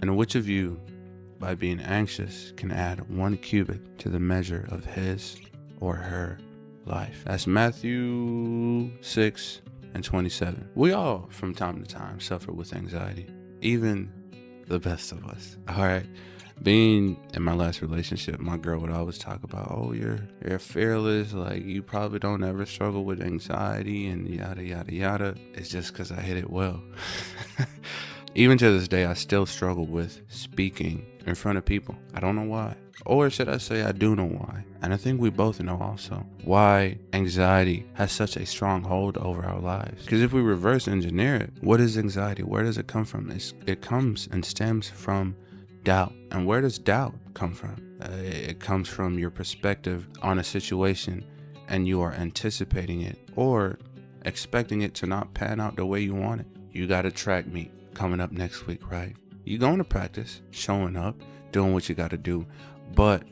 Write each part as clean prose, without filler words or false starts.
And which of you, by being anxious, can add 1 cubit to the measure of his or her life? That's Matthew 6:27. We all, from time to time, suffer with anxiety, even the best of us. All right. Being in my last relationship, my girl would always talk about, oh, you're fearless, like you probably don't ever struggle with anxiety and yada yada yada. It's just because I hit it well. Even to this day, I still struggle with speaking in front of people. I don't know why. Or should I say I do know why. And I think we both know also why anxiety has such a strong hold over our lives. Because if we reverse engineer it, what is anxiety? Where does it come from? It comes and stems from doubt. And where does doubt come from? It comes from your perspective on a situation, and you are anticipating it or expecting it to not pan out the way you want it. You got a track meet coming up next week, right? You're going to practice, showing up, doing what you got to do, but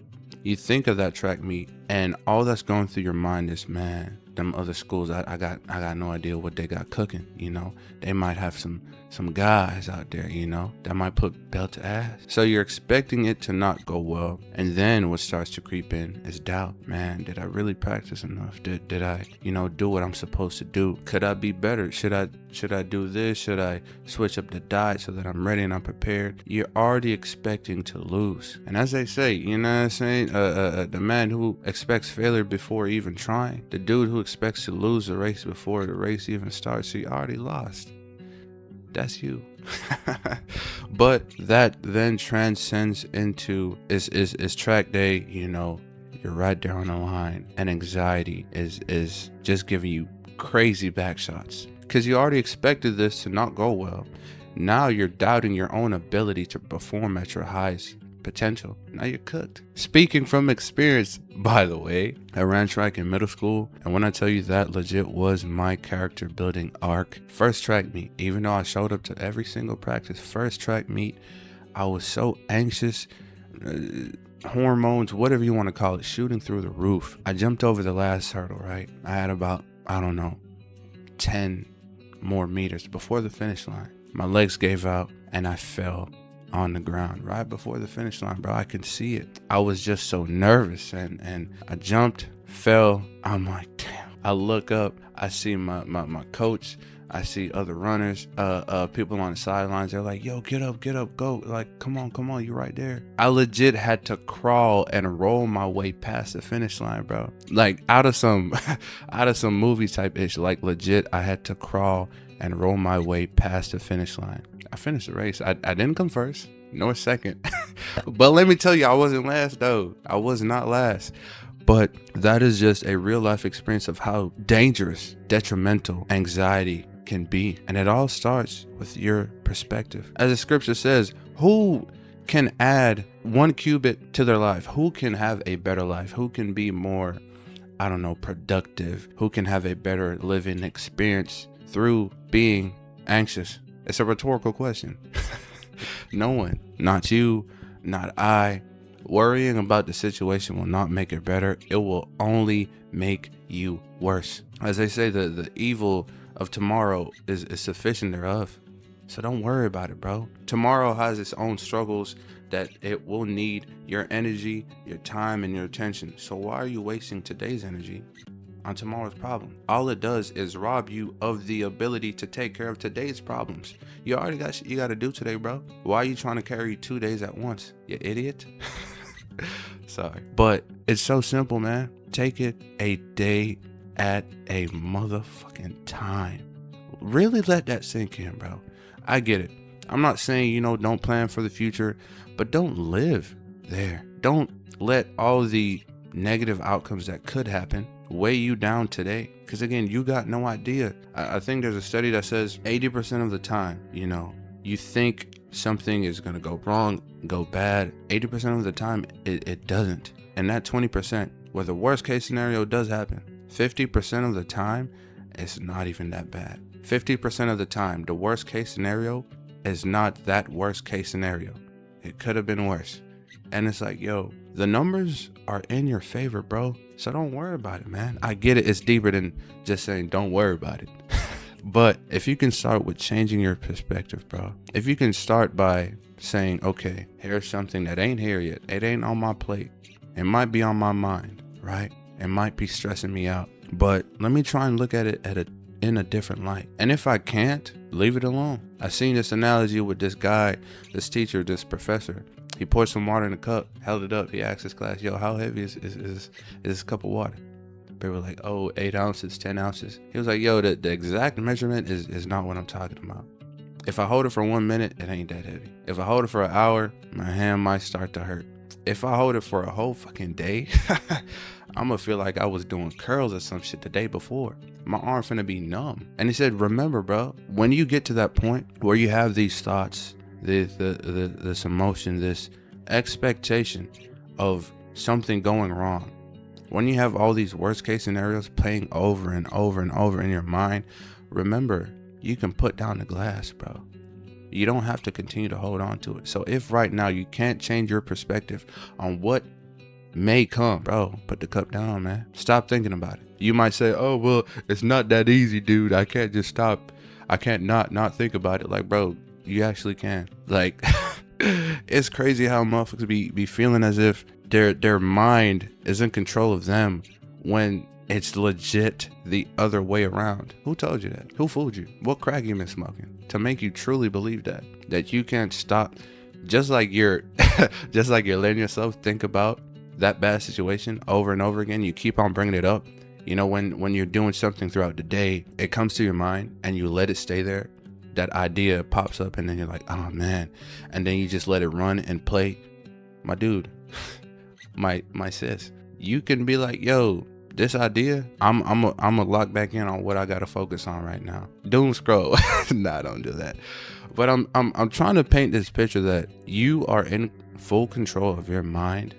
you think of that track meet, and all that's going through your mind is, man, them other schools, I got no idea what they got cooking. They might have some guys out there, that might put belt to ass. So you're expecting it to not go well, and then what starts to creep in is doubt. Man, did I really practice enough? Did I do what I'm supposed to do? Could I be better? Should I do this? Should I switch up the diet so that I'm ready and I'm prepared? You're already expecting to lose. And as they say, you know what I'm saying, the man who expects failure before even trying, the dude who expects to lose the race before the race even starts, he already lost. That's you. But that then transcends into is track day. You're right there on the line, and anxiety is just giving you crazy back shots because you already expected this to not go well. Now you're doubting your own ability to perform at your highest potential. Now you're cooked. Speaking from experience, by the way, I ran track in middle school, and when I tell you that legit was my character building arc. First track meet, even though I showed up to every single practice, first track meet, I was so anxious, hormones, whatever you want to call it, shooting through the roof. I jumped over the last hurdle, right? I had about, 10 more meters before the finish line. My legs gave out and I fell on the ground right before the finish line, bro. I could see it. I was just so nervous, and I jumped, fell. I'm like, damn. I look up, I see my coach, I see other runners, people on the sidelines. They're like, yo, get up, go. Like, come on, you right there. I legit had to crawl and roll my way past the finish line, bro. Like out of some movie type ish. Like legit, I had to crawl and roll my way past the finish line. I finished the race. I didn't come first nor second. But let me tell you, I wasn't last though. I was not last. But that is just a real life experience of how dangerous, detrimental anxiety can be. And it all starts with your perspective. As the scripture says, who can add 1 cubit to their life? Who can have a better life? Who can be more, productive? Who can have a better living experience through being anxious? It's a rhetorical question. No one, not you, not I. Worrying about the situation will not make it better. It will only make you worse. As they say, the evil of tomorrow is sufficient thereof. So don't worry about it, bro. Tomorrow has its own struggles that it will need your energy, your time, and your attention. So why are you wasting today's energy on tomorrow's problem? All it does is rob you of the ability to take care of today's problems. You already got shit you got to do today, bro. Why are you trying to carry 2 days at once, you idiot? Sorry, but it's so simple, man. Take it a day at a motherfucking time. Really let that sink in, bro. I get it. I'm not saying, don't plan for the future, but don't live there. Don't let all the negative outcomes that could happen weigh you down today. Because again, you got no idea. I think there's a study that says 80% of the time, you think something is going to go wrong, go bad. 80% of the time, it doesn't. And that 20%, where the worst case scenario does happen, 50% of the time, it's not even that bad. 50% of the time, the worst case scenario is not that worst case scenario. It could have been worse. And it's like, yo, the numbers are in your favor, bro. So don't worry about it, man. I get it. It's deeper than just saying don't worry about it. But if you can start with changing your perspective, bro, if you can start by saying, okay, here's something that ain't here yet. It ain't on my plate. It might be on my mind, right? It might be stressing me out, but let me try and look at it in a different light. And if I can't, leave it alone. I seen this analogy with this guy, this teacher, this professor. He poured some water in a cup, held it up. He asked his class, yo, how heavy is this cup of water? They were like, oh, 8 ounces, 10 ounces. He was like, yo, the exact measurement is not what I'm talking about. If I hold it for 1 minute, it ain't that heavy. If I hold it for an hour, my hand might start to hurt. If I hold it for a whole fucking day, I'm gonna feel like I was doing curls or some shit the day before. My arm finna be numb. And he said, remember, bro, when you get to that point where you have these thoughts, this emotion, this expectation of something going wrong, when you have all these worst case scenarios playing over and over and over in your mind, remember, you can put down the glass, bro. You don't have to continue to hold on to it. So if right now you can't change your perspective on what may come, bro, put the cup down, man. Stop thinking about it. You might say, oh, well, it's not that easy, dude. I can't just stop. I can't not think about it. Like, bro, you actually can. Like, it's crazy how motherfuckers be feeling as if their mind is in control of them when it's legit the other way around. Who told you that? Who fooled you? What crack you been smoking to make you truly believe that you can't stop? Just like you're letting yourself think about that bad situation over and over again. You keep on bringing it up. You know, when you're doing something throughout the day, it comes to your mind and you let it stay there. That idea pops up and then you're like, oh man, and then you just let it run and play. My dude, my sis, you can be like, yo, this idea, I'm a lock back in on what I gotta focus on right now. Doom scroll. Nah, don't do that. But I'm trying to paint this picture that you are in full control of your mind,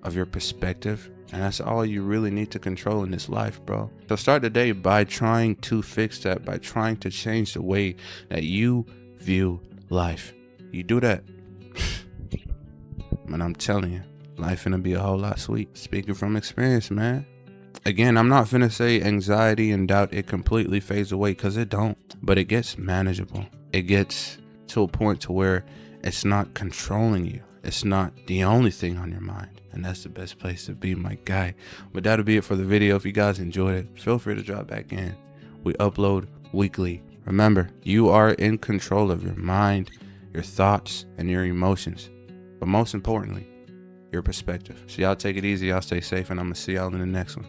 of your perspective, and that's all you really need to control in this life, bro. So start the day by trying to fix that, by trying to change the way that you view life. You do that, man, I'm telling you, life finna be a whole lot sweet. Speaking from experience, man. Again, I'm not finna say anxiety and doubt, it completely fades away, because it don't. But it gets manageable. It gets to a point to where it's not controlling you. It's not the only thing on your mind. And that's the best place to be, my guy. But that'll be it for the video. If you guys enjoyed it, feel free to drop back in. We upload weekly. Remember, you are in control of your mind, your thoughts, and your emotions. But most importantly, your perspective. So y'all take it easy. Y'all stay safe. And I'm going to see y'all in the next one.